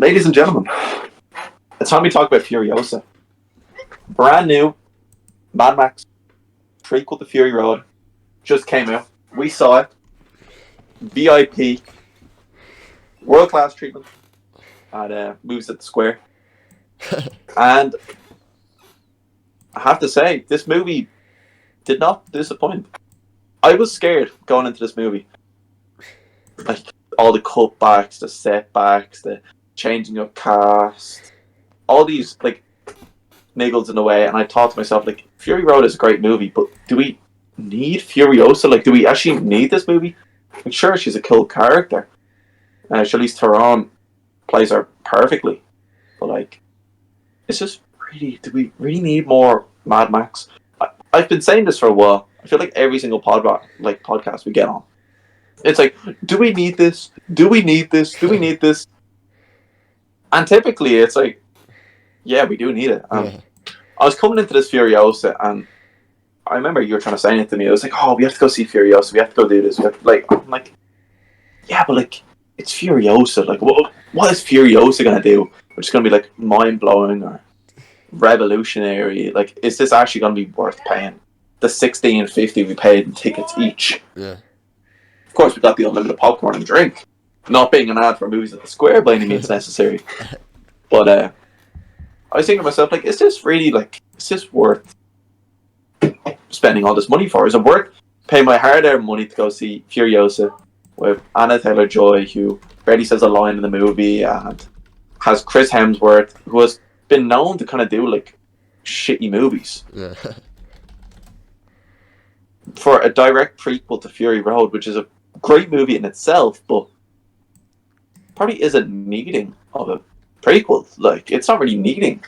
Ladies and gentlemen, it's time we talk about Furiosa. Brand new Mad Max prequel to Fury Road just came out. We saw it. VIP, world class treatment at Movies at the Square. And I have to say, this movie did not disappoint. I was scared going into this movie. Like, all the cutbacks, the setbacks, the changing of cast, all these, like, niggles in the way, and I thought to myself, like, Fury Road is a great movie, but do we need Furiosa? Like, do we actually need this movie? Like, sure, she's a cool character. Charlize Theron plays her perfectly. But, like, it's just really, do we really need more Mad Max? I've been saying this for a while. I feel like every single podcast we get on, it's like, do we need this? Do we need this? Do we need this? And typically, it's like, yeah, we do need it. I was coming into this Furiosa, and I remember you were trying to say it to me. I was like, oh, we have to go see Furiosa. We have to go do this. I'm like, yeah, but like, it's Furiosa. Like, what is Furiosa going to do? Which is going to be like mind-blowing or revolutionary? Like, is this actually going to be worth paying the $16.50 we paid in tickets each? Yeah. Of course, we got the unlimited popcorn and drink. Not being an ad for Movies at the Square by any means necessary. But I was thinking to myself, like, is this really, like, is this worth spending all this money for? Is it worth paying my hard-earned money to go see Furiosa with Anna Taylor-Joy, who barely says a line in the movie, and has Chris Hemsworth, who has been known to kind of do, like, shitty movies. Yeah. For a direct prequel to Fury Road, which is a great movie in itself, but probably isn't needing of a prequel. Like, it's not really needing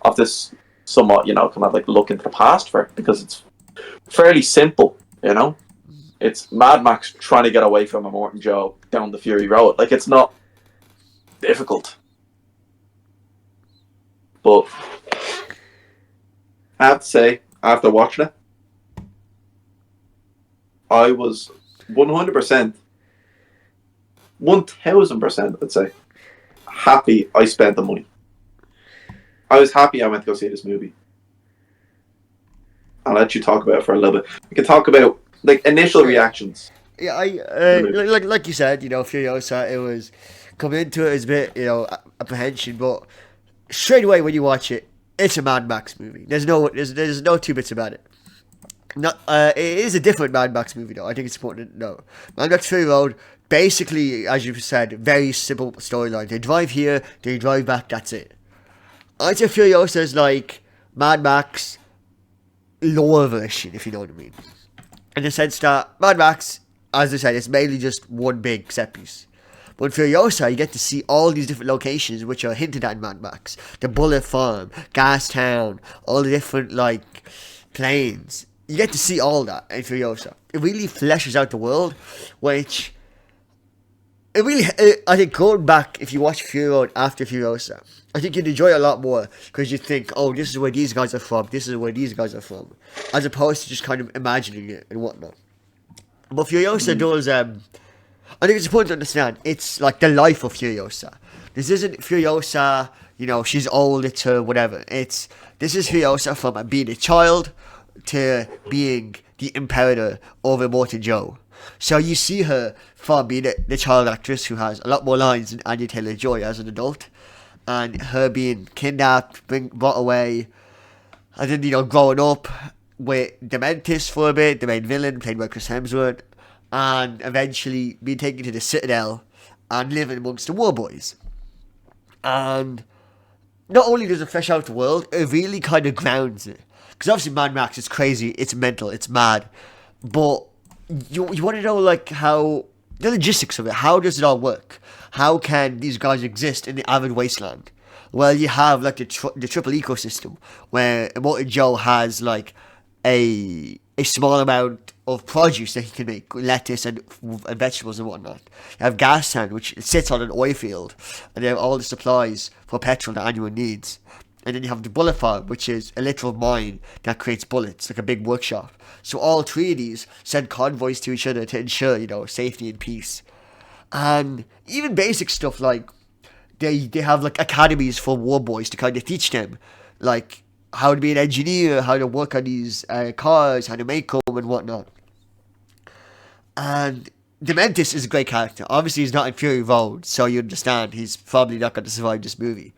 of this somewhat, kind of like look into the past for it, because it's fairly simple, It's Mad Max trying to get away from a Morton Joe down the Fury Road. Like, it's not difficult. But I have to say, after watching it, I was 100%, 1000%, I'd say, happy I spent the money. I was happy I went to go see this movie. I'll let you talk about it for a little bit. We can talk about, like, initial reactions. Yeah, like you said, Furiosa, it was coming into it as a bit, apprehension, but straight away when you watch it, it's a Mad Max movie. There's no two bits about it. It is a different Mad Max movie, though. I think it's important to know. Mad Max Fury Road, basically, as you said, very simple storyline. They drive here, they drive back, that's it. I'd say Furiosa is like Mad Max lower version, if you know what I mean. In the sense that Mad Max, as I said, it's mainly just one big set piece. But in Furiosa, you get to see all these different locations which are hinted at in Mad Max. The Bullet Farm, Gas Town, all the different, like, planes. You get to see all that in Furiosa. It really fleshes out the world, which... I think going back, if you watch Fury Road after Furiosa, I think you'd enjoy it a lot more, because you think, oh, this is where these guys are from, this is where these guys are from, as opposed to just kind of imagining it and whatnot. But Furiosa does, I think it's important to understand, it's like the life of Furiosa. This isn't Furiosa, she's old, it's her, whatever. This is Furiosa from being a child to being the imperator over Morton Joe. So you see her from being the child actress who has a lot more lines than Anya Taylor-Joy as an adult, and her being kidnapped, brought away, and then, growing up with Dementis for a bit, the main villain, played by Chris Hemsworth, and eventually being taken to the Citadel and living amongst the War Boys. And not only does it flesh out the world, it really kind of grounds it. Because obviously Mad Max is crazy, it's mental, it's mad, but you want to know, like, how the logistics of it. How does it all work? How can these guys exist in the arid wasteland? Well, you have, like, the triple ecosystem, where Immortan Joe has, like, a small amount of produce that he can make, lettuce and vegetables and whatnot. You have Gas Town, which sits on an oil field, and they have all the supplies for petrol that anyone needs. And then you have the Bullet Farm, which is a literal mine that creates bullets, like a big workshop. So all three of these send convoys to each other to ensure, safety and peace. And even basic stuff like they have like academies for war boys to kind of teach them like how to be an engineer, how to work on these cars, how to make them and whatnot. And Dementis is a great character. Obviously, he's not in Fury Road, so you understand he's probably not going to survive this movie.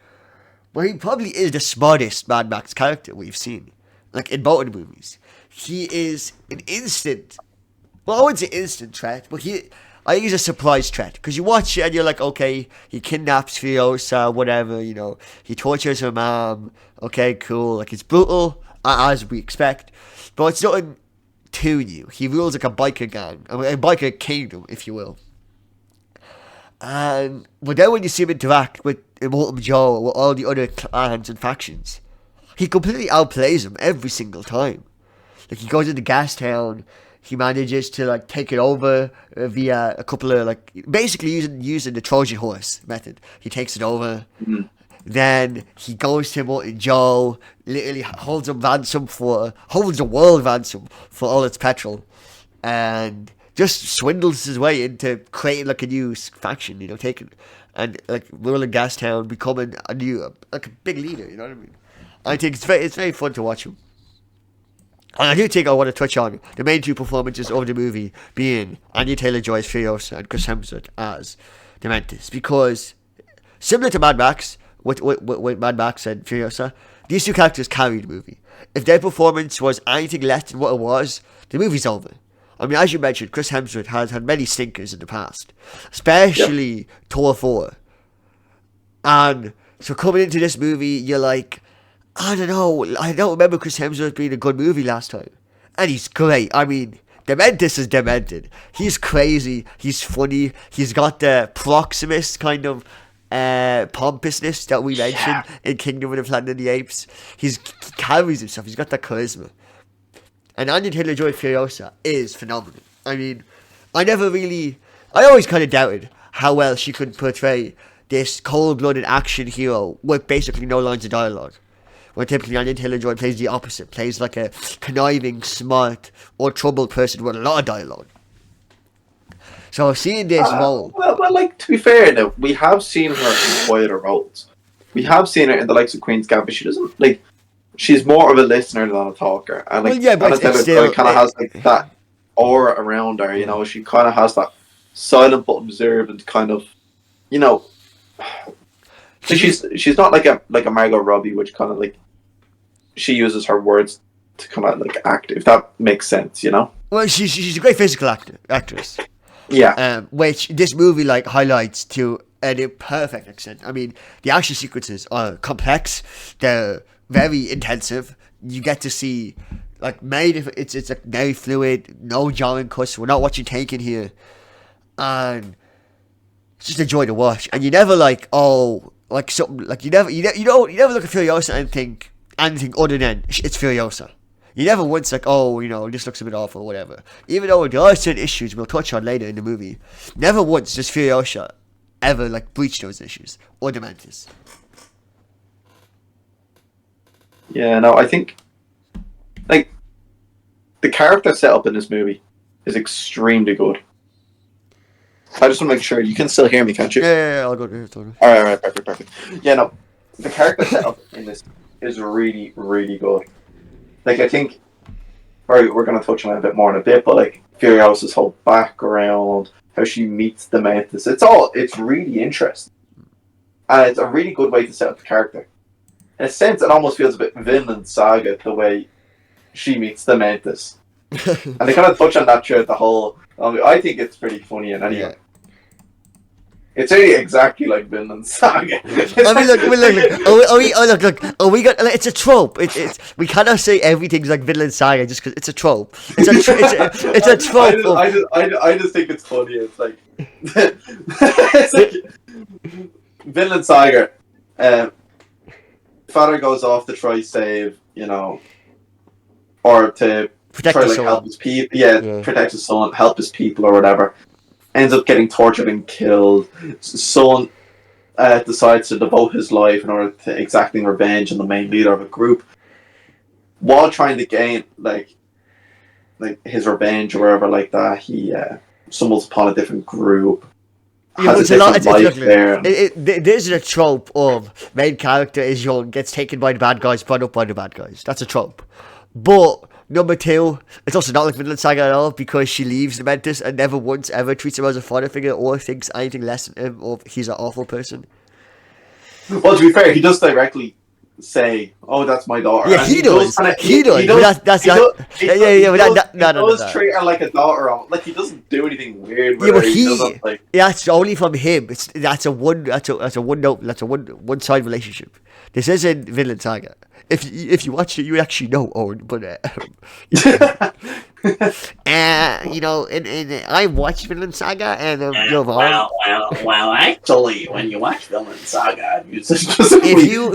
But he probably is the smartest Mad Max character we've seen, like in both of the movies. He is an instant, well, I wouldn't say instant threat, but I think he's a surprise threat. Because you watch it and you're like, okay, he kidnaps Furiosa, whatever, you know, he tortures her mom, okay, cool, like it's brutal, as we expect, but it's nothing too new. He rules like a biker gang, a biker kingdom, if you will. But then when you see him interact with Immortal Joe, with all the other clans and factions, he completely outplays them every single time. Like, he goes into Gastown, he manages to, like, take it over via a couple of, like, basically using the Trojan horse method. He takes it over. Mm-hmm. Then he goes to Immortal Joe, literally holds the world ransom for all its petrol, and just swindles his way into creating like a new faction, you know, and like ruling Gastown, becoming a new like a big leader. You know what I mean? I think it's very fun to watch him. And I do think I want to touch on the main two performances of the movie being Anya Taylor-Joy as Furiosa and Chris Hemsworth as Dementis, because similar to Mad Max. With Mad Max and Furiosa, these two characters carried the movie. If their performance was anything less than what it was, the movie's over. I mean, as you mentioned, Chris Hemsworth has had many stinkers in the past, especially Thor 4. And so coming into this movie, you're like, I don't know, I don't remember Chris Hemsworth being a good movie last time. And he's great. I mean, Dementis is demented. He's crazy, he's funny, he's got the Proximus kind of pompousness that we mentioned in Kingdom of the Planet of the Apes. He carries himself. He's got that charisma. And Anya Taylor-Joy Furiosa is phenomenal. I mean, I always kind of doubted how well she could portray this cold-blooded action hero with basically no lines of dialogue. Where typically Anya Taylor-Joy plays the opposite, plays like a conniving, smart, or troubled person with a lot of dialogue. So seeing this role... Well, like, to be fair now, we have seen her in quieter roles. We have seen her in the likes of Queen's Gambit. She doesn't, like... She's more of a listener than a talker. And, like, but it's still... kind of has, like, that aura around her, you know? She kind of has that silent but observant kind of... You know... So she's not like a Margot Robbie, which kind of, like... She uses her words to kind of, like, act, if that makes sense, you know? Well, she's a great physical actress. Yeah. Which this movie like highlights to a perfect extent. I mean, the action sequences are complex. They're very intensive. You get to see like it's like very fluid. No jarring cuts. We're not watching Taken here, and it's just a joy to watch. And you never like something like you never look at Furiosa and think anything other than it's Furiosa. You never once like, oh, you know, this looks a bit awful or whatever. Even though there are certain issues we'll touch on later in the movie, never once does Furiosa ever like breach those issues or Dementis. Yeah, no, I think like the character setup in this movie is extremely good. I just want to make sure you can still hear me, can't you? Yeah, I'll go there. All right, perfect. Yeah, no, the character setup in this is really, really good. Like, I think, right, we're going to touch on it a bit more in a bit, but, like, Furiosa's whole background, how she meets the Mantis, it's really interesting. And it's a really good way to set up the character. In a sense, it almost feels a bit Vinland Saga, the way she meets the Mantis. And they kind of touch on that throughout the whole... I think it's pretty funny in any way. It's really exactly like Vinland Saga. I mean, look. It's a trope. We cannot say everything's like Vinland Saga just because it's a trope. It's a trope. I just think it's funny. It's like it's like Vinland Saga. Father goes off to try save, you know, or to protect try like help his people. Yeah, protect his son, help his people or whatever. Ends up getting tortured and killed. Son decides to devote his life in order to exacting revenge on the main leader of a group, while trying to gain like his revenge or whatever like that. He stumbles upon a different group, has it's a a lot. different life there. There's a trope of main character is young, gets taken by the bad guys, brought up by the bad guys. That's a trope. But number two, it's also not like Vinland Saga at all because she leaves the Mentis and never once ever treats him as a father figure or thinks anything less than him or he's an awful person. Well, to be fair, he does directly say, "Oh, that's my daughter." Yeah, And he does. He does. He does treat her like a daughter. Like he doesn't do anything weird with Yeah, her. but He doesn't like. that's only from him. That's a one side relationship. This isn't Vinland Saga. If you watch it, you actually know Owen. But I watched Vinland Saga, and you're wrong. Well. Actually, when you watch Vinland Saga, If you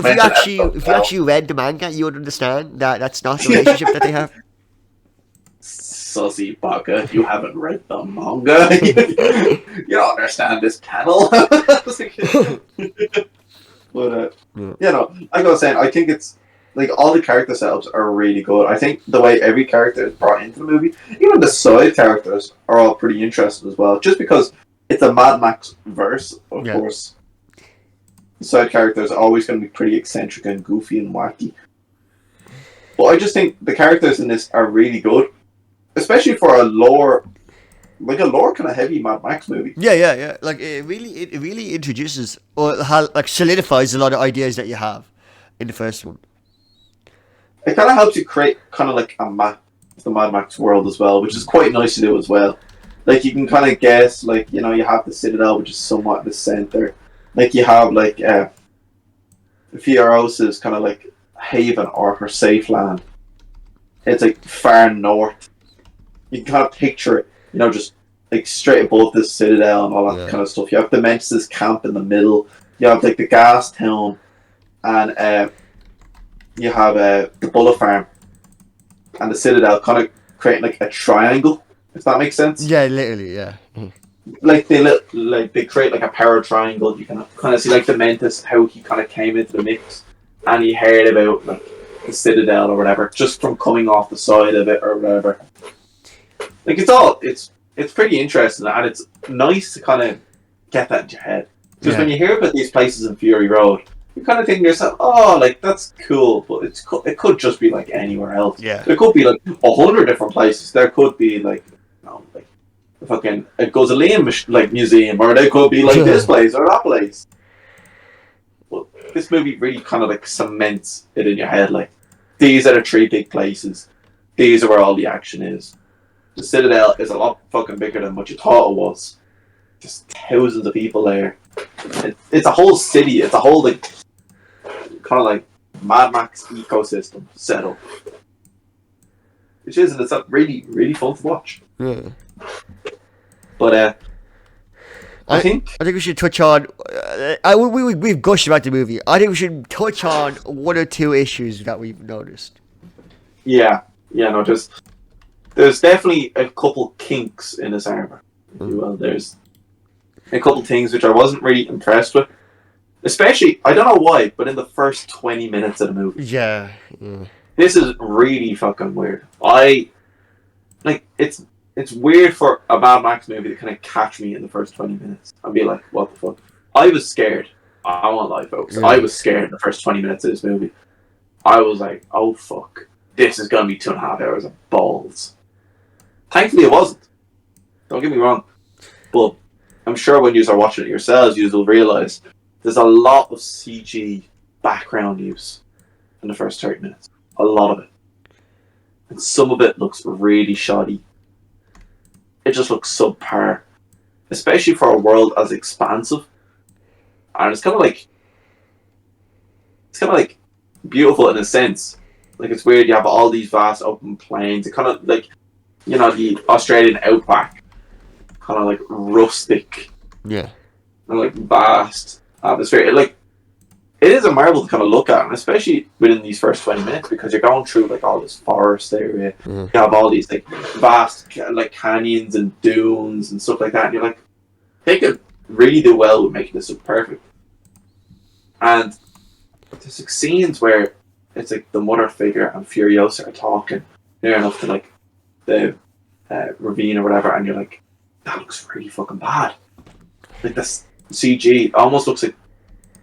actually read the manga, you would understand that that's not the relationship that they have. Sussy Baka, you haven't read the manga. You don't understand this panel. But like I was saying, I think it's like all the character setups are really good. I think the way every character is brought into the movie, even the side characters, are all pretty interesting as well. Just because it's a Mad Max verse, of course. The side characters are always going to be pretty eccentric and goofy and wacky. But I just think the characters in this are really good, especially for a lore kind of heavy Mad Max movie. Yeah. Like it really introduces or solidifies a lot of ideas that you have in the first one. It kind of helps you create kind of like a map of the Mad Max world as well, which is quite nice to do as well. Like you can kind of guess, like you have the Citadel, which is somewhat in the center. Like you have like Furiosa's kind of like haven or her safe land. It's like far north. You can kind of picture it, just like straight above the Citadel and all that kind of stuff. You have the Mentis camp in the middle. You have like the gas town, and you have the Bullet Farm and the Citadel, kind of creating like a triangle. If that makes sense. Yeah, literally, yeah. Like they create like a power triangle. You can kind of see like the Mentis, how he kind of came into the mix, and he heard about like the Citadel or whatever just from coming off the side of it or whatever. Like it's pretty interesting, and it's nice to kind of get that in your head because when you hear about these places in Fury Road, you kind of think to yourself, "Oh, like that's cool," but it could just be like anywhere else. Yeah, there could be like 100 different places. There could be like like the fucking a Gozalian like museum, or there could be like this place or that place. Well, this movie really kind of like cements it in your head. Like these are the three big places. These are where all the action is. The Citadel is a lot fucking bigger than what you thought it was. There's thousands of people there. It's a whole city. It's a whole like kind of like Mad Max ecosystem set up. Which is, and it's really, really fun to watch. Yeah. But I think we should touch on. We've gushed about the movie. I think we should touch on one or two issues that we've noticed. Yeah, no, there's definitely a couple kinks in this armor, if you will. There's a couple things which I wasn't really impressed with. Especially, I don't know why, but in the first 20 minutes of the movie. Yeah. This is really fucking weird. It's weird for a Mad Max movie to kind of catch me in the first 20 minutes and be like, what the fuck? I was scared. I won't lie, folks. Yeah. I was scared in the first 20 minutes of this movie. I was like, oh fuck. This is going to be 2.5 hours of balls. Thankfully it wasn't. Don't get me wrong. But I'm sure when you are watching it yourselves, you will realise there's a lot of CG background use in the first 30 minutes. A lot of it. And some of it looks really shoddy. It just looks subpar. Especially for a world as expansive. And it's kind of like beautiful in a sense. Like it's weird, you have all these vast open plains. It kind of like, the Australian outback. Kind of like rustic. Yeah. And like vast atmosphere. It is a marvel to kind of look at, and especially within these first 20 minutes, because you're going through like all this forest area. You have all these like vast like canyons and dunes and stuff like that, and you're like, they could really do well with making this look perfect. And there's like scenes where it's like the mother figure and Furiosa are talking near enough to like the ravine or whatever, and you're like, that looks really fucking bad. like this CG almost looks like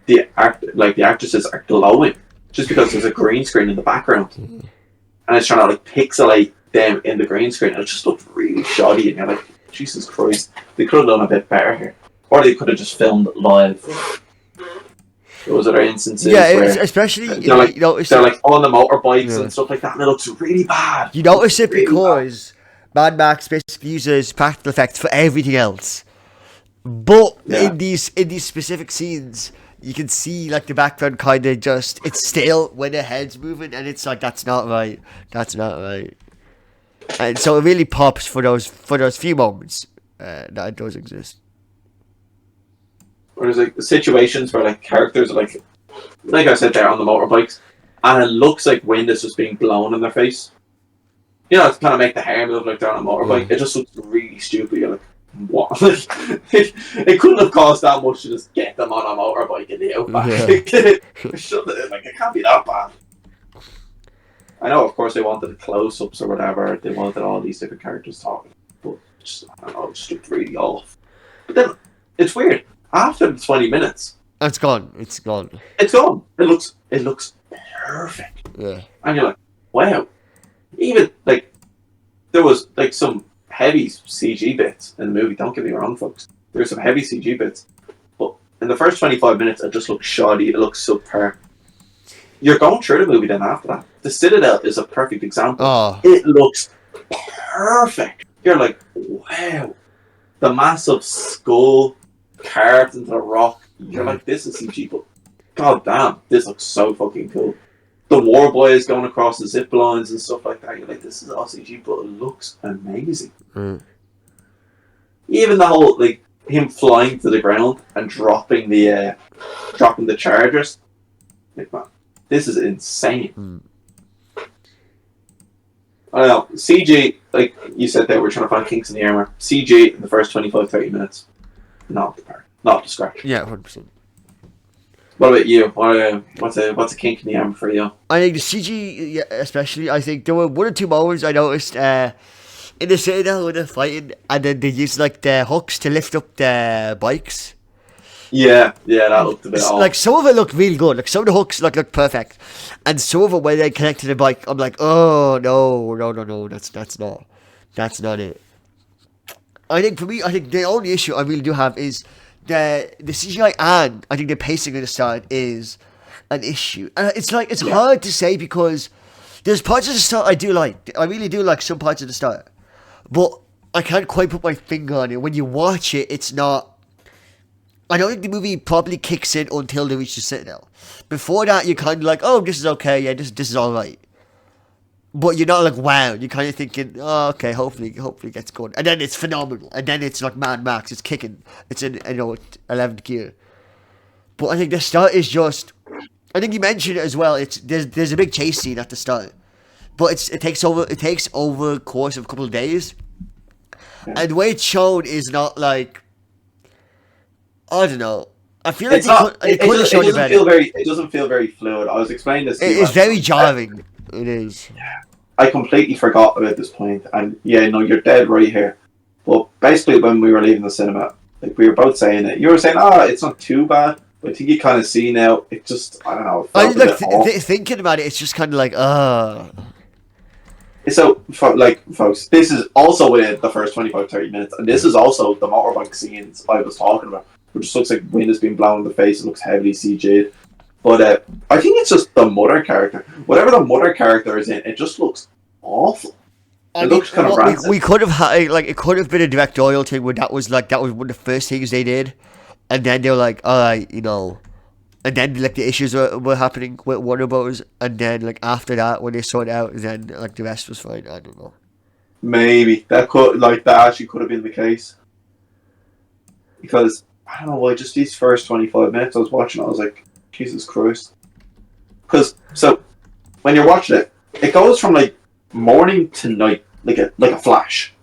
the actresses are glowing just because there's a green screen in the background, and it's trying to like pixelate them in the green screen. And it just looked really shoddy, and you're like, Jesus Christ, they could have done a bit better here, or they could have just filmed live. Those other instances where especially they're like on the motorbikes and stuff like that, and it looks really bad. You notice it really because Mad Max basically uses practical effects for everything else, but in these specific scenes, you can see like the background kind of just it's still when the head's moving, and it's like that's not right, and so it really pops for those few moments that it does exist. Or there's like situations where like characters are like I said, they're on the motorbikes, and it looks like wind is just being blown in their face. You know, to kind of make the hair move like they're on a motorbike. It just looks really stupid. You're like, what? It couldn't have cost that much to just get them on a motorbike in the outback. Like, it can't be that bad. I know, of course, they wanted close-ups or whatever. They wanted all these different characters talking, but just, I don't know, it just looked really off. But then it's weird. After the 20 minutes, it's gone. It's gone. It looks perfect. Yeah. And you're like, wow. Even like there was like some heavy CG bits in the movie. Don't get me wrong, folks. There's some heavy CG bits, but in the first 25 minutes, it just looks shoddy. It looks subpar. You're going through the movie then after that. The Citadel is a perfect example. Oh. It looks perfect. You're like, wow. The massive skull carved into the rock. You're like, this is CG, but god damn, this looks so fucking cool. The war boys going across the zip lines and stuff like that. You're like, this is all CG, but it looks amazing. Even the whole like him flying to the ground and dropping the chargers. Like, man, this is insane. I don't know. CG, like you said, they were trying to find kinks in the armor. CG in the first 25-30 minutes, not to scratch. Yeah, 100%. What about you? What's a kink in the armor for you? I think the CG, especially, I think there were one or two moments I noticed in the Citadel when they're fighting, and then they use like the hooks to lift up the bikes. Yeah, that looked a bit off. Like some of it looked really good. Like some of the hooks looked perfect, and some of it when they connect to the bike, I'm like, oh no, that's not it. I think for me, the only issue I really do have is the CGI, and I think the pacing at the start is an issue. And it's hard to say because there's parts of the start I do like. I really do like some parts of the start, but I can't quite put my finger on it. When you watch it, it's not. I don't think the movie probably kicks in until they reach the Citadel. Before that, you're kind of like, oh, this is okay, yeah, this is all right. But you're not like, wow. You're kind of thinking, oh, okay, hopefully it gets good. And then it's phenomenal. And then it's like Mad Max. It's kicking. It's in 11th gear. But I think the start is just. I think you mentioned it as well. There's a big chase scene at the start, but it takes over a course of a couple of days, and the way it's shown is not like. I don't know. I feel like it doesn't feel very fluid. I was explaining this. It's very jarring. It is. Yeah. I completely forgot about this point, and yeah, no, you're dead right here. But basically, when we were leaving the cinema, like we were both saying it. You were saying, it's not too bad. But I think you kind of see now. It just, I don't know. I like thinking about it. It's just kind of like, So, folks, this is also within the first 25-30 minutes, and this is also the motorbike scenes I was talking about, which just looks like wind has been blown in the face. It looks heavily CG'd. But I think it's just the mother character. Whatever the mother character is in, it just looks awful. It looks kind of rancid. We could have had it could have been a directorial thing where that was one of the first things they did, and then they were like, all right, and then like the issues were happening with Warner Bros. And then like after that, when they sorted out, then like the rest was fine. I don't know. Maybe that actually could have been the case, because I don't know why. Just these first 25 minutes I was watching, I was like, Jesus Christ. Because so when you're watching it, it goes from like morning to night, like a flash,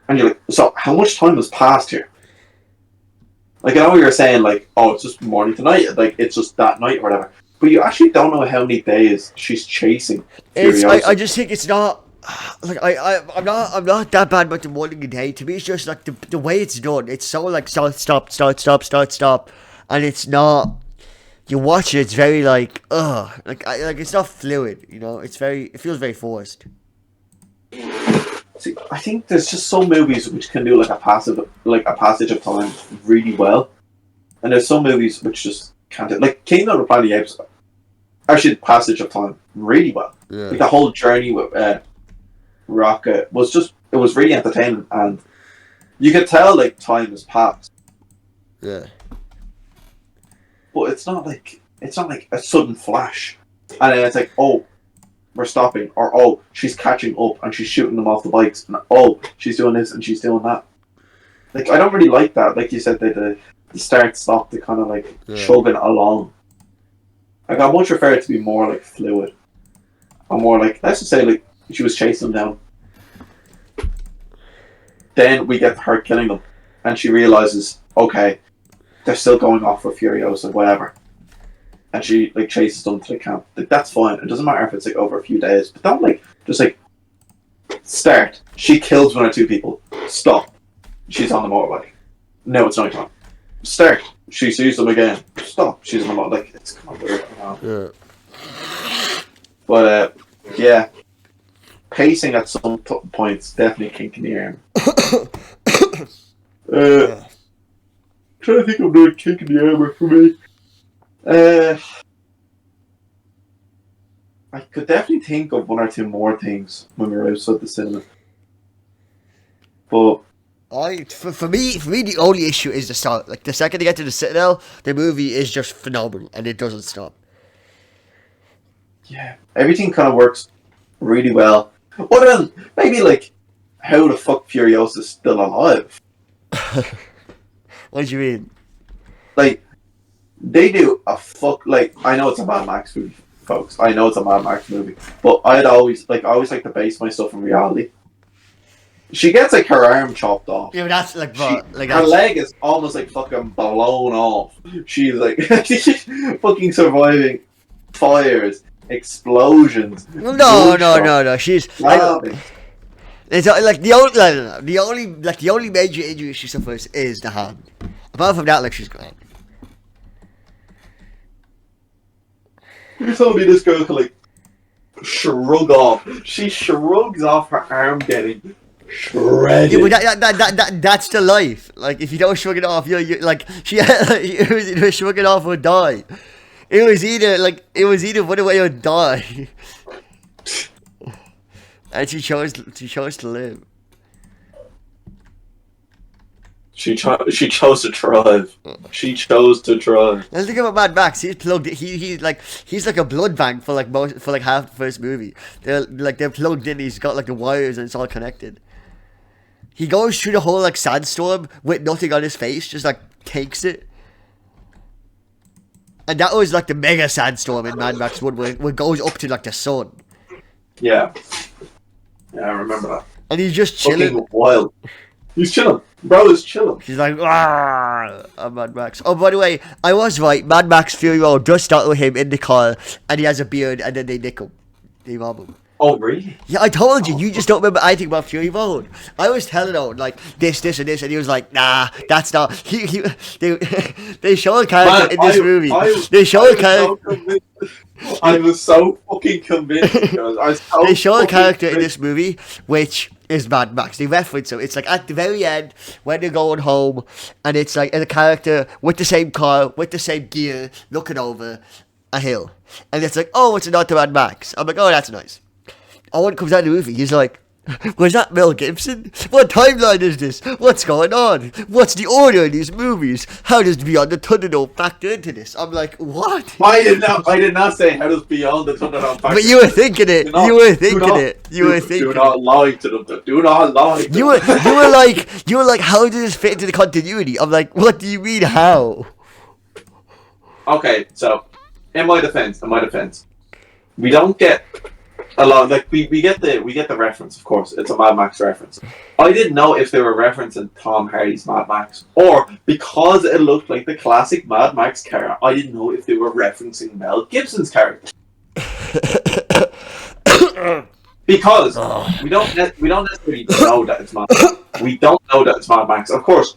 and you're like, so how much time has passed here? Like, I know you were saying like, oh, it's just morning to night, like it's just that night or whatever, but you actually don't know how many days she's chasing Furiosa. I just think it's not. like I'm not that bad about the morning and day. To me, it's just like the way it's done. It's so like start, and it's not. You watch it, it's very like like it's not fluid. You know, it feels very forced. See, I think there's just some movies which can do like a passage of time really well, and there's some movies which just can't do. Like Kingdom of the Planet of the Apes, actually, the passage of time really well. Yeah. Like the whole journey with Rocket it was really entertaining, and you could tell like time has passed. Yeah. But it's not like a sudden flash, and then it's like, oh, we're stopping, or oh, she's catching up and she's shooting them off the bikes, and oh, she's doing this and she's doing that. Like I don't really like that. Like you said, the start stop, the kind of like chugging along. Like I much prefer it to be more like fluid, or more like, let's just say like she was chasing them down. Then we get her killing them, and she realizes, okay, they're still going off for Furiosa, whatever. And she like chases them to the camp. Like that's fine. It doesn't matter if it's like over a few days, but don't like just like start. She kills one or two people. Stop. She's on the motorbike. No, it's night time. Start. She sees them again. Stop. She's on the motorbike. Like it's kind of weird. Yeah. But yeah, pacing at some points definitely kink in the arm. Trying to think of another kink in the armor for me. I could definitely think of one or two more things when we were outside the cinema. But for me, the only issue is the start. Like the second they get to the Citadel, the movie is just phenomenal and it doesn't stop. Yeah, everything kind of works really well. Other than maybe like how the fuck Furiosa's still alive. What do you mean? Like, they do a fuck. Like, I know it's a Mad Max movie, folks. I know it's a Mad Max movie, but I always like to base my stuff in reality. She gets like her arm chopped off. Yeah, but that's like, her leg is almost like fucking blown off. She's like fucking surviving fires, explosions. No. She's it's like the only major injury she suffers is the hand. Apart from that, like she's great. You're telling me this girl can like shrug off? She shrugs off her arm getting shredded. Yeah, but that's the life. Like if you don't shrug it off, you're like either shrug it off or die. It was either run away or die. And she chose to live. She chose to thrive. She chose to thrive. Let's think about Mad Max. He's plugged. He's like a blood bank for like half the first movie. They're plugged in. He's got like the wires and it's all connected. He goes through the whole like sandstorm with nothing on his face. Just like takes it. And that was like the mega sandstorm in Mad Max 1 where it goes up to like the sun. Yeah. Yeah, I remember that. And he's just chilling. Fucking wild. He's chilling. Bro is chilling. He's like, I'm Mad Max. Oh, by the way, I was right. Mad Max Fury Road does start with him in the car, and he has a beard, and then they nick him. They rob him. Oh, really? Yeah, I told you. You just don't remember anything about Fury Road. I was telling him, like, this, and this, and he was like, nah, that's not. They show a character in this movie. They show a character. I was so fucking convinced because they show a character in this movie which is Mad Max. They reference him. It's like at the very end when they're going home, and it's like a character with the same car, with the same gear, looking over a hill, and it's like, oh, it's not Mad Max. I'm like, oh, that's nice. And when it comes out of the movie, he's like, was that Mel Gibson? What timeline is this? What's going on? What's the order in these movies? How does Beyond the Thunderdome factor into this? I'm like, what? I did not say how does Beyond the Thunderdome factor. But you were thinking it. You were thinking. Do not lie to them. Do not lie. You were like, how does this fit into the continuity? I'm like, what do you mean how? Okay, so in my defense, we don't get a lot. Like we get the reference, of course. It's a Mad Max reference. I didn't know if they were referencing Tom Hardy's Mad Max, or because it looked like the classic Mad Max car, I didn't know if they were referencing Mel Gibson's character. Because we don't necessarily know that it's Mad Max. We don't know that it's Mad Max. Of course,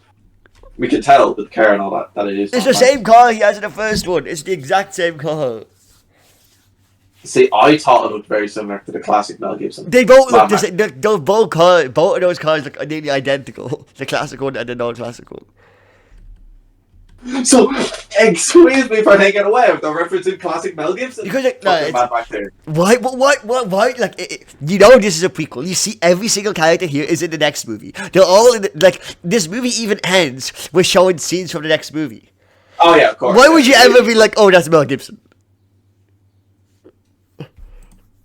we can tell with the car and all that it is. It's Mad the Max. same car he has in the first one. It's the exact same car. See, I thought it looked very similar to the classic Mel Gibson. They both Mad look the Max. same. Both of those cars look nearly identical. The classic one and the non-classic one. So, excuse me for taking away with the referencing classic Mel Gibson. Because Fucking Mad Max there. why? Like, you know, this is a prequel. You see, every single character here is in the next movie. They're all in this movie even ends with showing scenes from the next movie. Oh yeah, of course. Why would you ever be like, oh, that's Mel Gibson?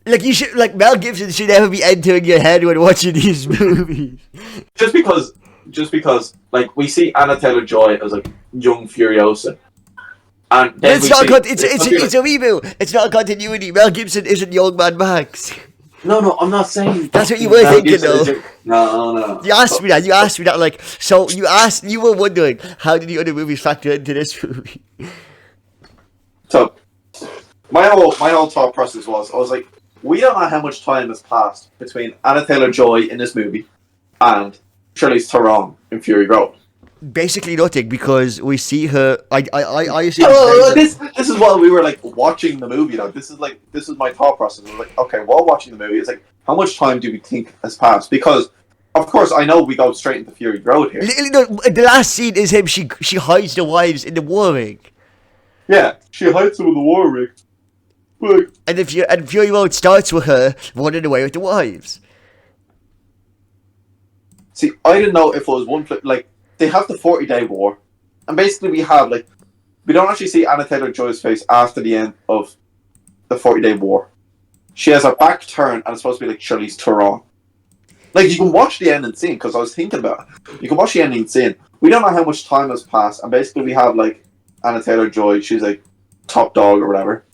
Like, you should, like, Mel Gibson should never be entering your head when watching these movies. Just because, like, we see Anna Taylor-Joy as like young Furiosa, and then It's we not see, it's a reboot. It's not a continuity. Mel Gibson isn't young Mad Max. No, I'm not saying That's what you were Mel thinking, Gibson though. is no. You asked me that. Like, so you were wondering how did the other movies factor into this movie? So, my whole thought process was, I was like, we don't know how much time has passed between Anna Taylor-Joy in this movie and Charlize Theron in Fury Road. Basically nothing, because we see her. I see. This is what we were like watching the movie. Though this is my thought process. I was like, okay, while watching the movie, it's like, how much time do we think has passed? Because of course I know we go straight into Fury Road here. The last scene is him. She hides the wives in the war ring. Yeah, she hides them in the war ring. Like, And Fury Road starts with her running away with the wives. see, I didn't know if it was one flip. Like, they have the 40-day war, and basically we don't actually see Anna Taylor-Joy's face after the end of the 40-day war. She has her back turned, and it's supposed to be like Charlize Theron. Like, you can watch the ending scene, because I was thinking about it. You can watch the ending scene. We don't know how much time has passed, and basically we have like Anna Taylor-Joy. She's like top dog or whatever.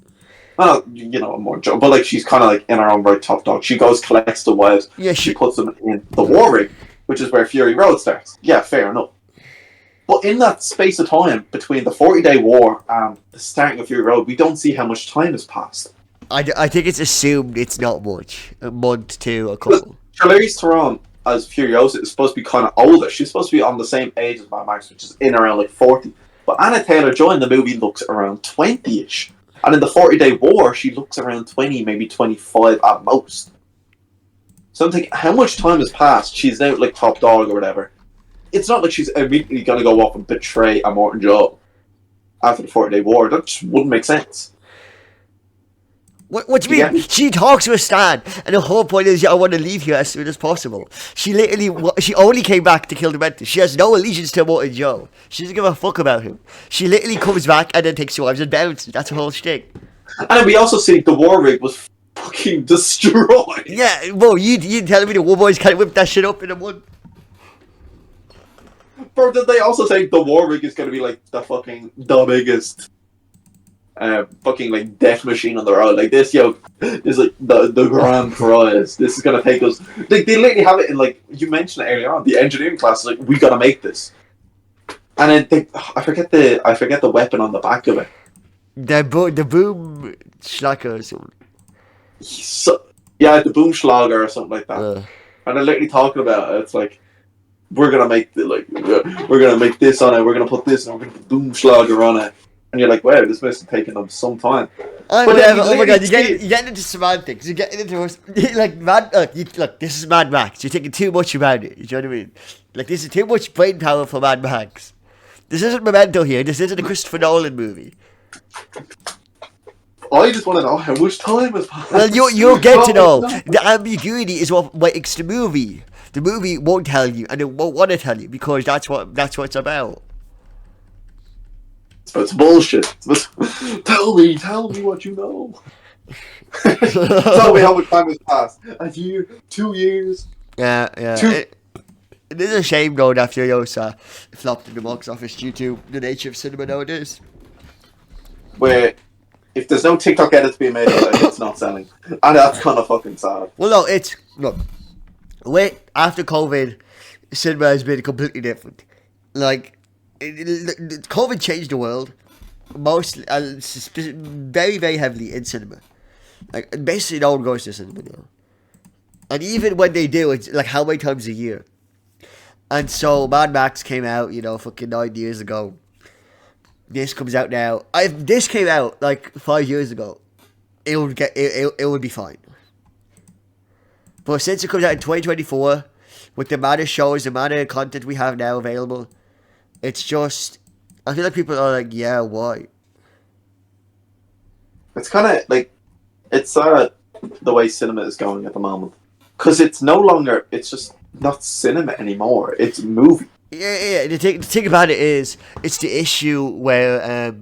Well, you know, more joke, but like she's kind of like in her own right top dog. She goes, collects the wives. Yeah, she puts them in the war ring, which is where Fury Road starts. Yeah, fair enough. But in that space of time between the 40-day war and the starting of Fury Road, we don't see how much time has passed. I think it's assumed it's not much. A month to a couple. Charlize Theron as Furiosa is supposed to be kind of older. She's supposed to be on the same age as Mad Max, which is in around like 40. But Anna Taylor-Joy in the movie looks around 20-ish. And in the 40-day war, she looks around 20, maybe 25 at most. So I'm thinking, how much time has passed? She's now like top dog or whatever. It's not like she's immediately going to go off and betray a Morton Joe after the 40-day war. That just wouldn't make sense. What do you mean? She talks to a Stan, and the whole point is, I want to leave here as soon as possible. She only came back to kill the Mentor. She has no allegiance to Morton Joe. She doesn't give a fuck about him. She literally comes back and then takes two wives and bounces. That's her whole shtick. And then we also see the war rig was fucking destroyed. Yeah, well, you telling me the war boys can't whip that shit up in a month? Bro, did they also say the war rig is going to be like the biggest fucking like death machine on the road? Like this, is like the grand prize. This is going to take us. Like, they literally have it in, like, you mentioned it earlier on, the engineering class. Like, we got to make this. And then I forget the weapon on the back of it. The boom schlager or something. Yeah, the boom schlager or something like that. And they're literally talking about it. It's like, we're gonna make we're gonna make this on it. We're gonna put this, and we're gonna put boom schlager on it. And you're like, wow, this must have taken them some time. Oh my god, you're getting into semantics. You're getting into like look, this is Mad Max. You're thinking too much about it. You know what I mean? Like, this is too much brain power for Mad Max. This isn't Memento here. This isn't a Christopher Nolan movie. I just want to know how much time has passed. Well, you'll get to know. The ambiguity is what makes the movie. The movie won't tell you, and it won't want to tell you, because that's what it's about. It's bullshit. Tell me what you know. Tell me how much time has passed. A year, 2 years. Yeah. It is a shame, though, that Furiosa flopped in the box office due to the nature of cinema nowadays. Where, if there's no TikTok edit to be made of it, it's not selling. And that's kind of fucking sad. Well, no, look, after COVID, cinema has been completely different. Like, COVID changed the world, mostly, very, very heavily in cinema. Like, basically no one goes to cinema now. And even when they do, it's like how many times a year? And so Mad Max came out, fucking 9 years ago. This comes out now. If this came out like 5 years ago, it would be fine. But since it comes out in 2024, with the amount of shows, the amount of content we have now available, it's just, I feel like people are like, yeah, why? It's kind of like, it's the way cinema is going at the moment. Because it's no longer, it's just not cinema anymore. It's a movie. Yeah. The thing about it is, it's the issue where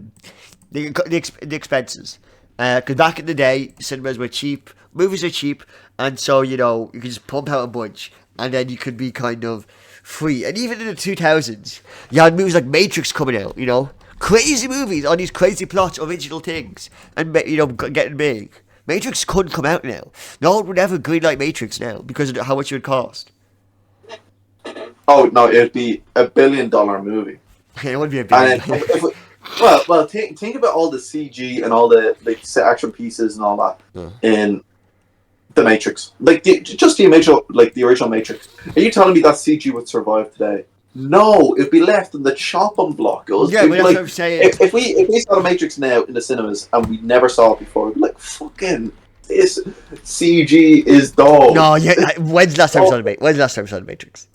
the expenses. Because back in the day, cinemas were cheap, movies are cheap, and so, you could just pump out a bunch, and then you could be kind of free. And even in the 2000s, you had movies like Matrix coming out, crazy movies on these crazy plots, original things, and, getting big. Matrix couldn't come out now. No one would ever greenlight Matrix now because of how much it would cost. Oh, no, it'd be $1 billion movie. It would be a billion. Well, think about all the CG and all the set action pieces and all that in the Matrix. Just the original Matrix. Are you telling me that CG would survive today? No, it'd be left in the chopping block. But that's what I'm saying. If we saw the Matrix now in the cinemas and we never saw it before, we'd be like, fucking, this CG is dog. No, when's the last time you saw the Matrix?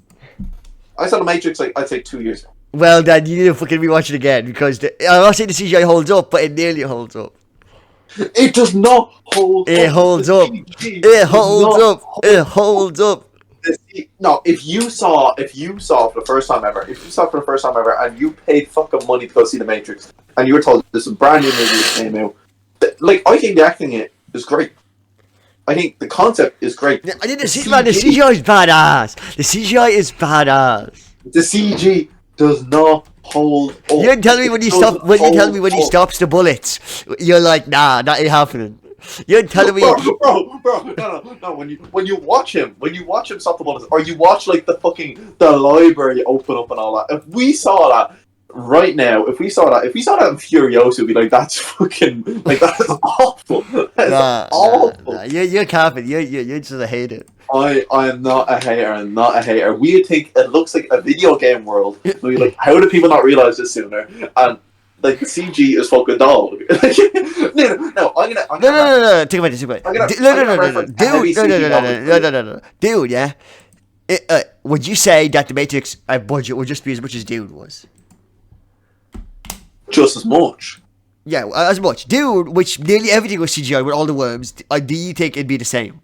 I saw the Matrix, I'd say 2 years ago. Well, then you need to fucking rewatch it again because I'm not saying the CGI holds up, but it nearly holds up. It does not hold up. It holds up. It holds up. It holds up. No, if you saw for the first time ever, and you paid fucking money to go see the Matrix, and you were told this is a brand new movie that came out, I think the acting in it is great. I think the concept is great. I didn't see, man. The CGI is badass. The CGI is badass. The CG does not hold up. You're telling me when he stops the bullets, you're like, nah, that ain't happening. You're telling me, bro, no. When you watch him stop the bullets, or you watch the library open up and all that. If we saw that right now, if we saw that in Furiosa, we'd be like, that's fucking that's awful. That's awful. Nah. You're capping. You're just a hater. I am not a hater. I'm not a hater. We think it looks like a video game world. We're like, how do people not realize this sooner? And the CG is fucking dog. No. Think about it. Dude, yeah. Would you say that the Matrix budget would just be as much as Dune was? Just as much. Yeah, as much. Dune, which nearly everything was CGI with all the worms. Do you think it'd be the same?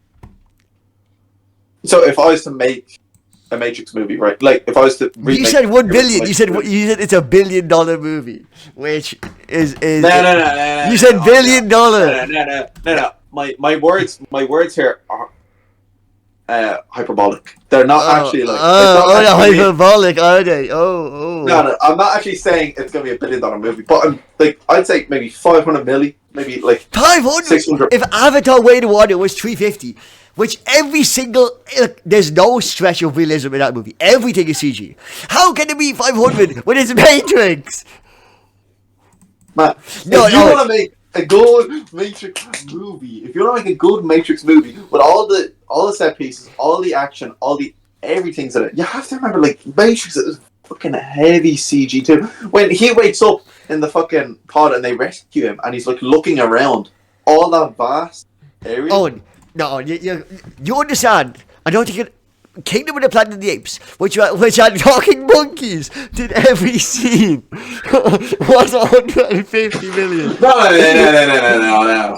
So if I was to make a Matrix movie, right? If I was to you said $1 billion. You said it's $1 billion movie, which is no. You said $1 billion. No. My words here are hyperbolic. They're not actually they're hyperbolic, are they? Oh. No. I'm not actually saying it's gonna be $1 billion movie, but I'd say maybe 500 million, maybe 500. 600. If Avatar: Way of Water was 350. Which every single... there's no stretch of realism in that movie. Everything is CG. How can it be 500 when it's Matrix? Man, if you want to make a good Matrix movie, with all the set pieces, all the action, everything's in it, you have to remember, Matrix is fucking heavy CG too. When he wakes up in the fucking pod and they rescue him, and he's looking around, all that vast area... Oh, no, you understand. I don't think Kingdom of the Planet of the Apes, which had talking monkeys, did every scene, was 150 million. No.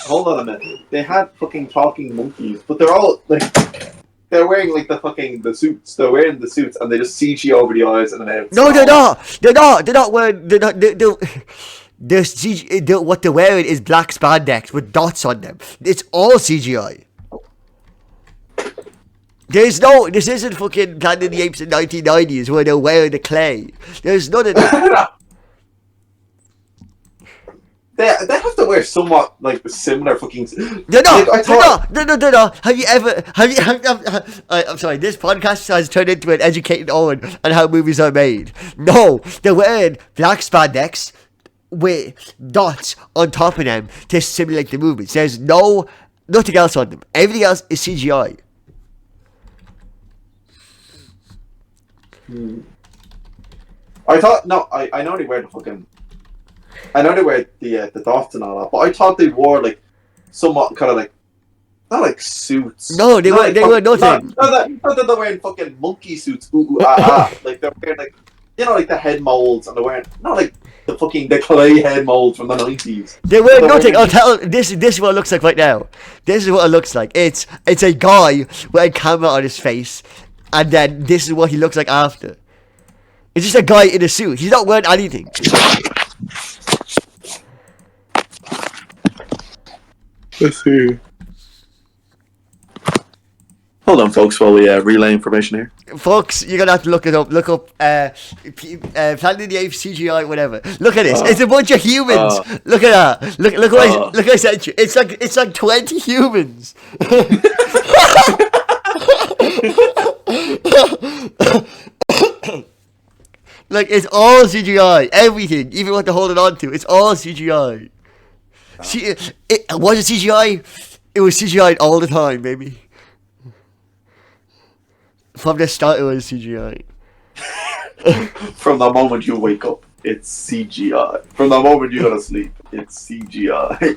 Hold on a minute. They had fucking talking monkeys, but they're all they're wearing the suits. They're wearing the suits, and they just CG over the eyes and the mouth. No, they're not wearing. What they're wearing is black spandex with dots on them. It's all CGI. This isn't fucking Planet of the Apes in 1990s where they're wearing the clay. There's none of that. They have to wear somewhat similar fucking. They're not. No. Have you ever? I'm sorry. This podcast has turned into an educated Owen on how movies are made. No, they're wearing black spandex with dots on top of them to simulate the movements. There's no Nothing else on them. Everything else is CGI. I thought I know they wear the fucking. I know they wear the dots and all that, but I thought they wore like somewhat kind of like not like suits. No, they Not wear nothing. Not that they're wearing fucking monkey suits. Like they're wearing like like the head molds, and they're wearing not like the clay head molds from the 90s. They wear nothing. I'll tell this is what it looks like right now. This is what it looks like. It's a guy with a camera on his face, and then this is what he looks like after. It's just a guy in a suit. He's not wearing anything. Let's see. Hold on, folks, while we relay information here. Folks, you're gonna have to look it up. Look up Planet of the Apes CGI, whatever. Look at this. It's a bunch of humans. Look at that. Look what I sent you. It's like 20 humans. Like, it's all CGI. Everything, even what they're holding on to, it's all CGI. See, it was it CGI? It was CGI all the time, baby. From the start, it was CGI. From the moment you wake up, it's CGI. From the moment you go to sleep, it's CGI.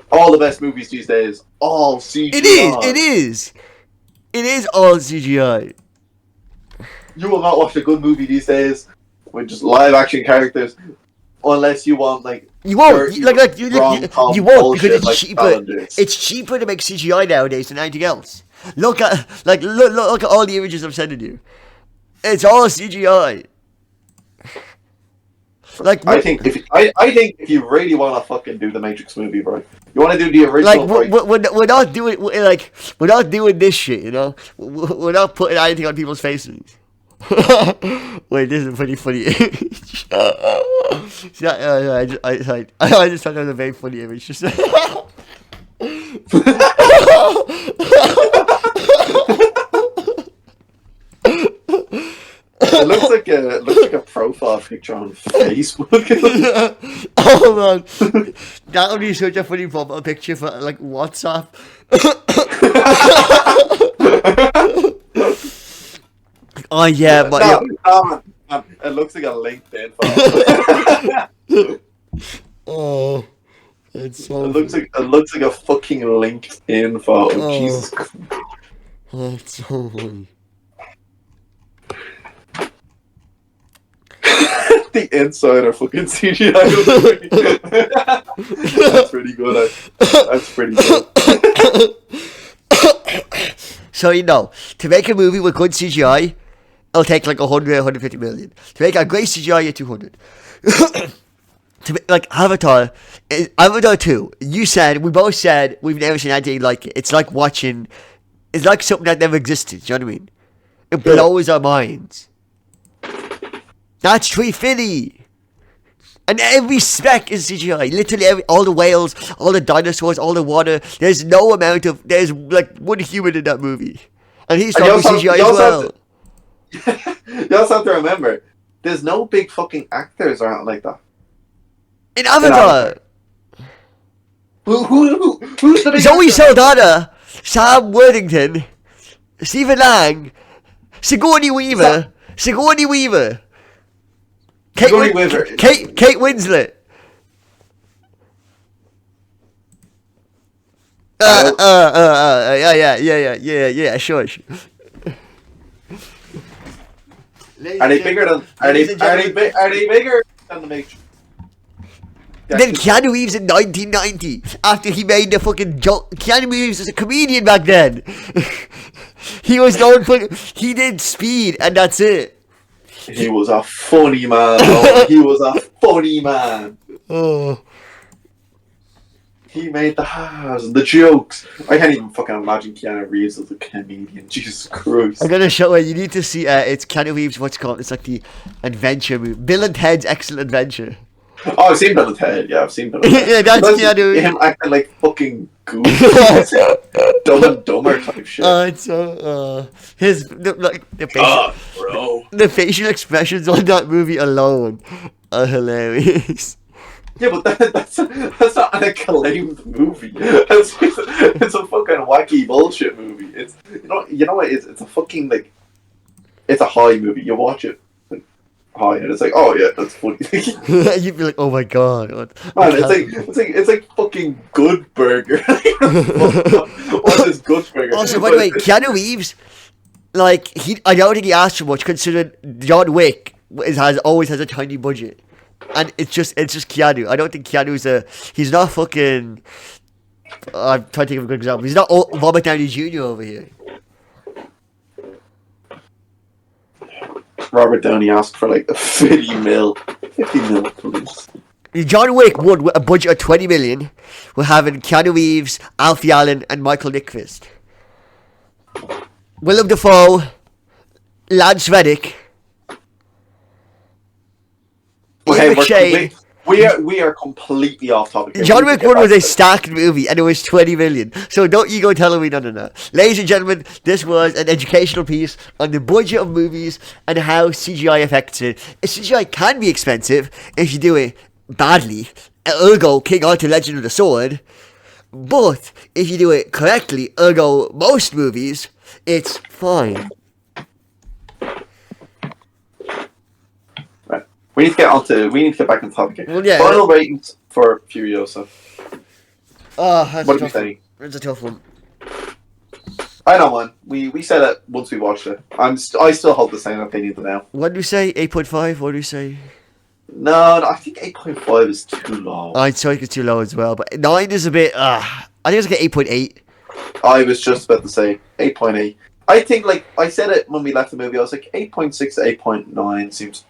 All the best movies these days, all CGI. It is all CGI. You will not watch a good movie these days with just live action characters, unless you want like you won't you won't because it's cheaper. Challenges. It's cheaper to make CGI nowadays than anything else. Look at all the images I'm sending you. It's all CGI. Like I think if you really want to fucking do the Matrix movie, bro, you want to do the original. Like we're not doing this shit, you know. We're not putting anything on people's faces. Wait, this is a pretty funny image. I just thought that was a very funny image. It looks like a profile picture on Facebook. Oh man, that would be such a funny profile picture for like WhatsApp. Oh yeah, but man, it looks like a LinkedIn photo. Oh, it's so. It looks like a fucking LinkedIn photo. Oh. Jesus Christ. That's so funny. The inside are fucking CGI. That's pretty good. That's pretty good. So, you know, to make a movie with good CGI, it'll take like 150 million. To make a great CGI, at 200. To make, like Avatar 2, we both said we've never seen anything like it. It's like something that never existed. Do you know what I mean? It blows our minds. That's 350. And every speck is CGI. Literally all the whales, all the dinosaurs, all the water. There's like one human in that movie. And he's talking CGI as well. You also have to remember, there's no big fucking actors around like that. In Avatar. Who's the big Zoe actor? Saldana, Sam Worthington, Stephen Lang, Sigourney Weaver. Kate Winslet. Yeah, sure. Are they bigger than the Matrix? Then Keanu Reeves in 1990, after he made the fucking joke. Keanu Reeves was a comedian back then. He was known for, he did Speed, and that's it. He was a funny man. Oh, he was a funny man. Oh. He made the jokes. I can't even fucking imagine Keanu Reeves as a comedian. Jesus Christ. I'm gonna show you. You need to see. It's Keanu Reeves. What's it called? It's like the adventure movie. Bill and Ted's Excellent Adventure. Oh, I've seen Bill and Ted. Yeah, I've seen Bill and Ted. Yeah, that's Keanu. Him acting like fucking goofy. Dumb and Dumber type shit. It's so the facial, bro. the facial expressions on that movie alone are hilarious. Yeah, but that's not an acclaimed movie. It's a fucking wacky bullshit movie. It's you know what? It's a fucking like it's a high movie. You watch it like high, and it's like, oh yeah, that's funny. You'd be like, oh my god. Man, it's like fucking Good Burger. What is Good Burger? Also, by the way, Keanu Reeves, like I don't think he asked for much, considering John Wick always has a tiny budget, and it's just Keanu. I don't think he's not fucking. I'm trying to think of a good example. He's not Robert Downey Jr. over here. Robert Downey asked for like 50 mil, please. John Wick won with a budget of 20 million. We're having Keanu Reeves, Alfie Allen, and Michael Nyqvist. Willem Dafoe, Lance Reddick, Ian McShane. We are completely off topic. John Wick 1 was a stacked movie and it was 20 million. So don't you go telling me none of that. Ladies and gentlemen, this was an educational piece on the budget of movies and how CGI affects it. CGI can be expensive if you do it badly. Ergo, King Arthur Legend of the Sword. But if you do it correctly, ergo most movies, it's fine. We need to get back on topic here. Well, yeah, Final ratings for Furiosa. Oh, that's What do we say? That's a tough one. I know, man. We said it once we watched it. I still hold the same opinion now. What do we say? 8.5? What do we say? No, I think 8.5 is too low. I'd say it's too low as well, but 9 is a bit. I think it's like 8.8. I was just about to say 8.8. I think, like I said it when we left the movie, I was like 8.6 to 8.9 seems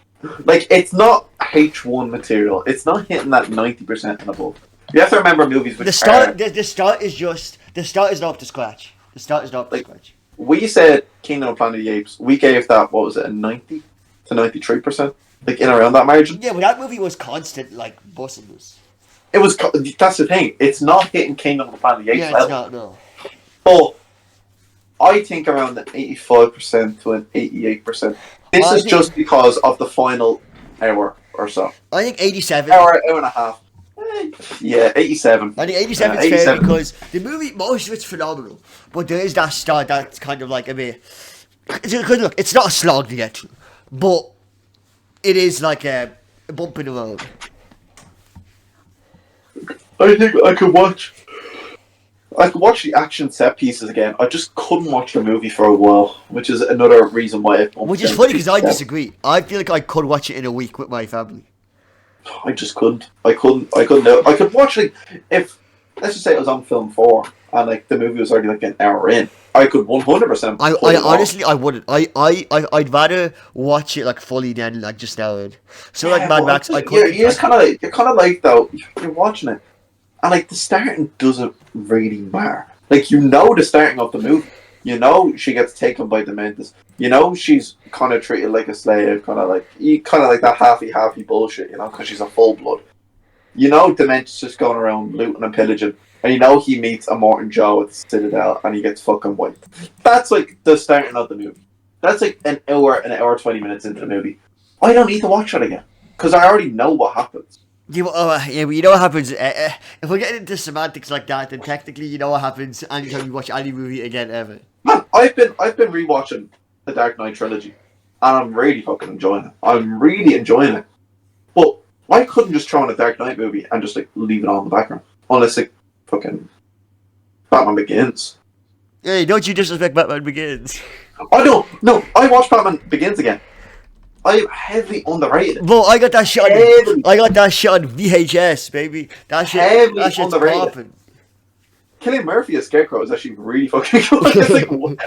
like it's not H1 material. It's not hitting that 90% and above. You have to remember movies which the start is not up to scratch. The start is not up to scratch. We said Kingdom of Planet of the Apes. We gave that, what was it, a 90 to 93%? Like in around that margin. Yeah, but that movie was constant, like bussing us. It was. That's the thing. It's not hitting Kingdom of the Planet of the Apes. Yeah, it's not. No. But I think around an 85% to an 88%. This is just because of the final hour or so. I think 87. Hour and a half. Yeah, 87. I think 87 is fair because the movie, most of it's phenomenal, but there is that start that's kind of like a bit. Because look, it's not a slog to get to, but it is like a bump in the road. I think I could watch the action set pieces again. I just couldn't watch the movie for a while, which is another reason why I Which is funny because I disagree. I feel like I could watch it in a week with my family. I just couldn't. I couldn't. I could watch it if, let's just say it was on film 4 and like the movie was already like an hour in. I could 100%. I honestly, I wouldn't. I'd rather watch it like fully than like just now in. So like Mad Max, I couldn't. You're kind of like though. You're watching it, and like the starting doesn't really matter. Like the starting of the movie. You know she gets taken by Dementis. You know she's kind of treated like a slave, kind of like that halfy bullshit. You know, because she's a full blood. You know Dementis just going around looting and pillaging. And you know he meets a Morton Joe at the Citadel and he gets fucking wiped. That's like the starting of the movie. That's like an hour 20 minutes into the movie. I don't need to watch it again. Because I already know what happens. Yeah, but you know what happens. If we're getting into semantics like that, then technically you know what happens anytime you watch any movie again ever. Man, I've been rewatching the Dark Knight trilogy. And I'm really fucking enjoying it. I'm really enjoying it. But I couldn't just throw in a Dark Knight movie and just like leave it on in the background. Unless like fucking Batman Begins. Hey, don't you disrespect Batman Begins? I don't. No, I watched Batman Begins again. I heavily underrated it. Bro, I got that shit on VHS, baby. That shit's popping. Killing Murphy as Scarecrow is actually really fucking good. It's like, what?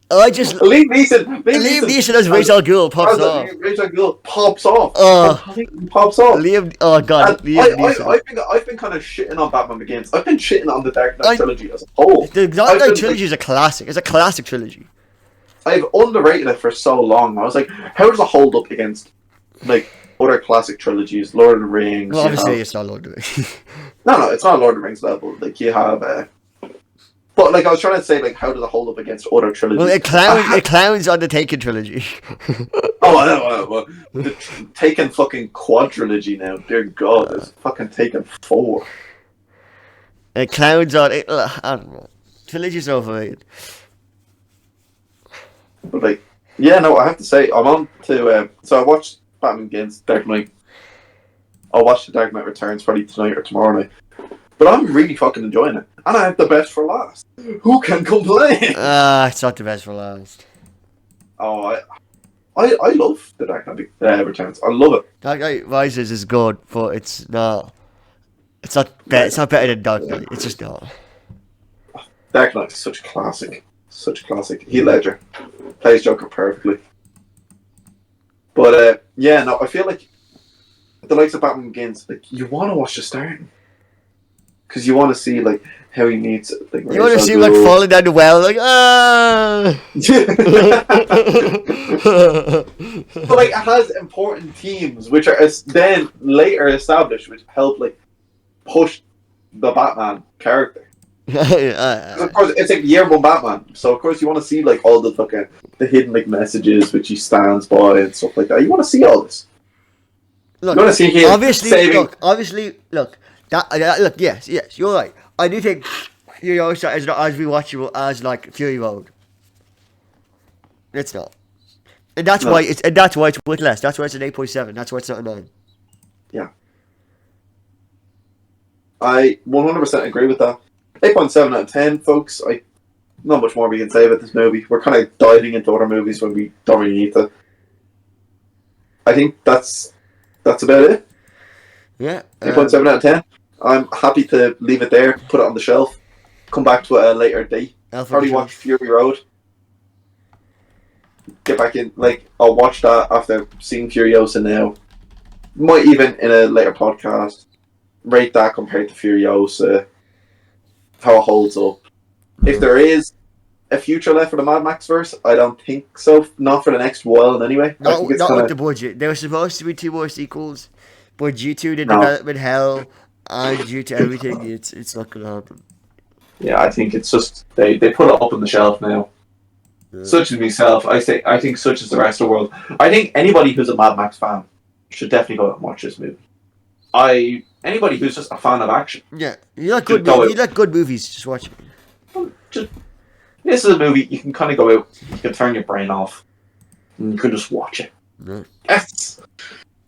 Liam Neeson as Ra's al Ghul pops off. Ra's al Ghul pops off. Liam, oh god, Liam Neeson. I've been kind of shitting on Batman Begins. I've been shitting on the Dark Knight trilogy as a whole. The Dark Knight trilogy is a classic. It's a classic trilogy. I've underrated it for so long. I was like, how does it hold up against like other classic trilogies, Lord of the Rings? Well, obviously, it's not Lord of the Rings. No, it's not Lord of the Rings level. Like you have. But like I was trying to say, like how does it hold up against other trilogies? Well, it clowns on the Taken trilogy. Oh No. They're taking fucking quadrilogy now. Dear God, there's fucking taking 4. And clowns on it. I don't know. Trilogy's overrated. But like, yeah, no, I have to say, I'm on to. So I watched Batman Begins, Dark Knight. I'll watch The Dark Knight Returns probably tonight or tomorrow night. But I'm really fucking enjoying it, and I have the best for last. Who can complain? It's not the best for last. Oh, I love The Dark Knight Returns. I love it. Dark Knight Rises is good, but it's not. It's not better. It's not better than Dark Knight. It's just not. Dark Knight is such a classic. Such a classic. Heath Ledger plays Joker perfectly. But yeah, no, I feel like the likes of Batman Begins, like you want to watch the starting because you want to see like how he meets. Like, You want to see him like falling down the well, like But like it has important themes which are then later established, which help like push the Batman character. Of course, it's like year one Batman, so of course you want to see like all the fucking the hidden like messages which he stands by and stuff like that. You want to see all this. Look, You want to see him obviously, saving. look. Look, yes, you're right. I do think Furiosa is not as rewatchable as like Fury Road. It's not, and that's No. why it's worth less. That's why it's an 8.7. That's why it's not a 9. Yeah, I 100% agree with that. 8.7 out of 10, folks. Not much more we can say about this movie. We're kind of diving into other movies when we don't really need to. I think that's about it. Yeah. 8.7 out of 10. I'm happy to leave it there, put it on the shelf, come back to it at a later date. Probably watch Fury Road. Get back in, like, I'll watch that after seeing Furiosa now. Might even, in a later podcast, rate that compared to Furiosa, how it holds up. If there is a future left for the Mad Max verse, I don't think so. Not for the next while, anyway. I think it's Not kinda, with the budget. There were supposed to be 2 more sequels, but due to the No. development hell and due to everything, it's not gonna happen. yeah, I think it's just they put it up on the shelf now. Yeah. Such as myself, I think such as the rest of the world. I think anybody who's a Mad Max fan should definitely go out and watch this movie. Anybody who's just a fan of action. Yeah, you like good. Go out. You like good movies. Just watch it. This is a movie you can kind of go out, you can turn your brain off, and you can just watch it. Yeah. That's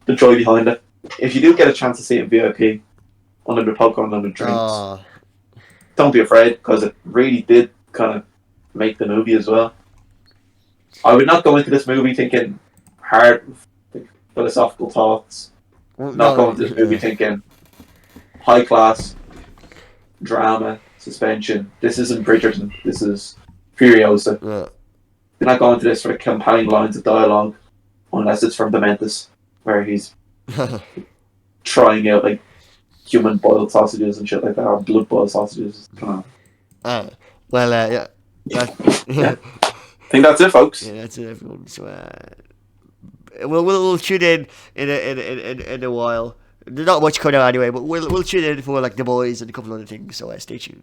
the joy behind it. If you do get a chance to see it in VIP, unlimited popcorn, unlimited drinks, don't be afraid because it really did kind of make the movie as well. I would not go into this movie thinking hard philosophical thoughts. Not go into this movie thinking high class drama, suspension. This isn't Bridgerton. This is Furiosa. Yeah. You're not going into this for the compelling lines of dialogue, unless it's from Dementis, where he's trying out like human boiled sausages and shit like that, or blood boiled sausages. Yeah. Yeah. I think that's it, folks. Yeah, that's it, everyone. So, we'll tune in a while. There's not much coming out anyway, but we'll tune in for like The Boys and a couple other things. So stay tuned.